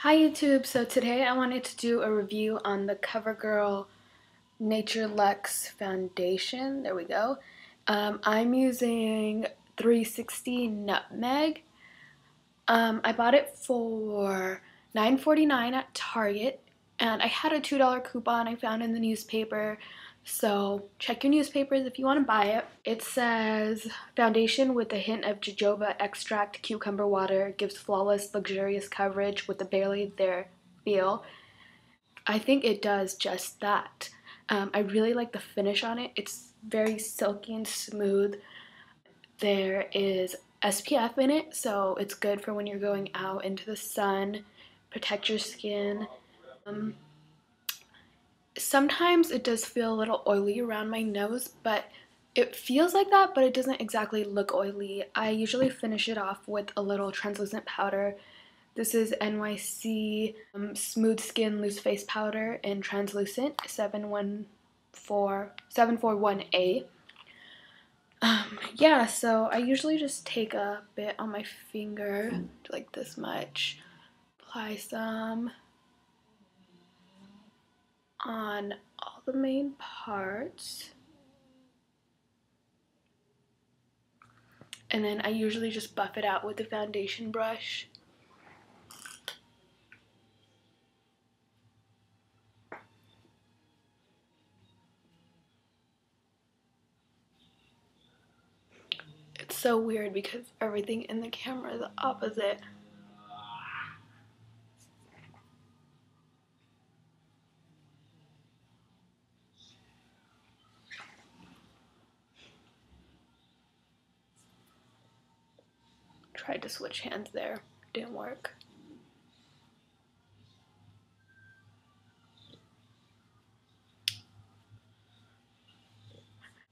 Hi YouTube, so today I wanted to do a review on the Covergirl Nature Luxe foundation. There we go. I'm using 360 Nutmeg. I bought it for $9.49 at Target, and I had a $2 coupon I found in the newspaper. So check your newspapers if you want to buy it. It says foundation with a hint of jojoba extract, cucumber water, gives flawless, luxurious coverage with a barely there feel. I think it does just that. I really like the finish on it. It's very silky and smooth. There is SPF in it, so it's good for when you're going out into the sun, protect your skin. Sometimes it does feel a little oily around my nose, but it feels like that, but it doesn't exactly look oily. I usually finish it off with a little translucent powder. This is NYC Smooth Skin Loose Face Powder in Translucent 741A. Yeah, so I usually just take a bit on my finger, like this much, apply some on all the main parts, and then I usually just buff it out with the foundation brush. It's so weird because everything in the camera is the opposite. Tried to switch hands there, didn't work.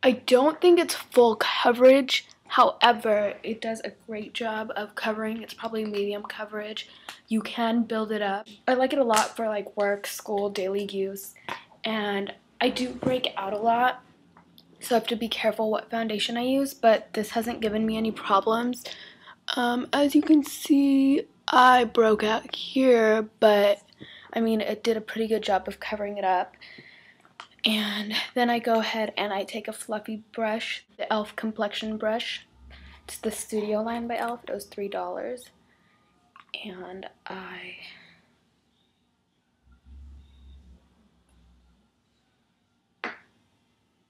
I don't think it's full coverage, however, it does a great job of covering. It's probably medium coverage. You can build it up. I like it a lot for like work, school, daily use, and I do break out a lot, so I have to be careful what foundation I use, but this hasn't given me any problems. As you can see, I broke out here, but I mean, it did a pretty good job of covering it up. And then I go ahead and I take a fluffy brush, the e.l.f. complexion brush. It's the Studio line by e.l.f. It was $3. And I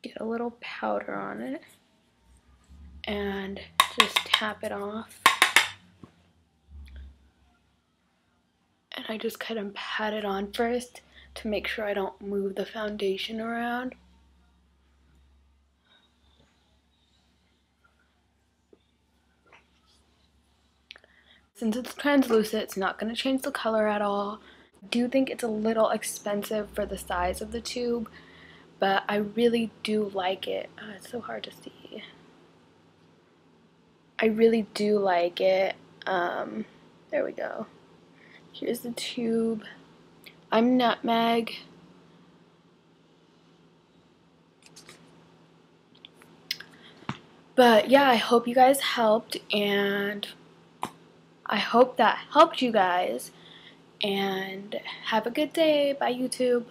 get a little powder on it and just tap it off. And I just kind of pat it on first to make sure I don't move the foundation around. Since it's translucent, it's not going to change the color at all. I do think it's a little expensive for the size of the tube, but I really do like it. It's so hard to see. I really do like it. There we go. Here's the tube. I'm Nutmeg. But yeah, I hope you guys helped, and I hope that helped you guys. And have a good day. Bye, YouTube.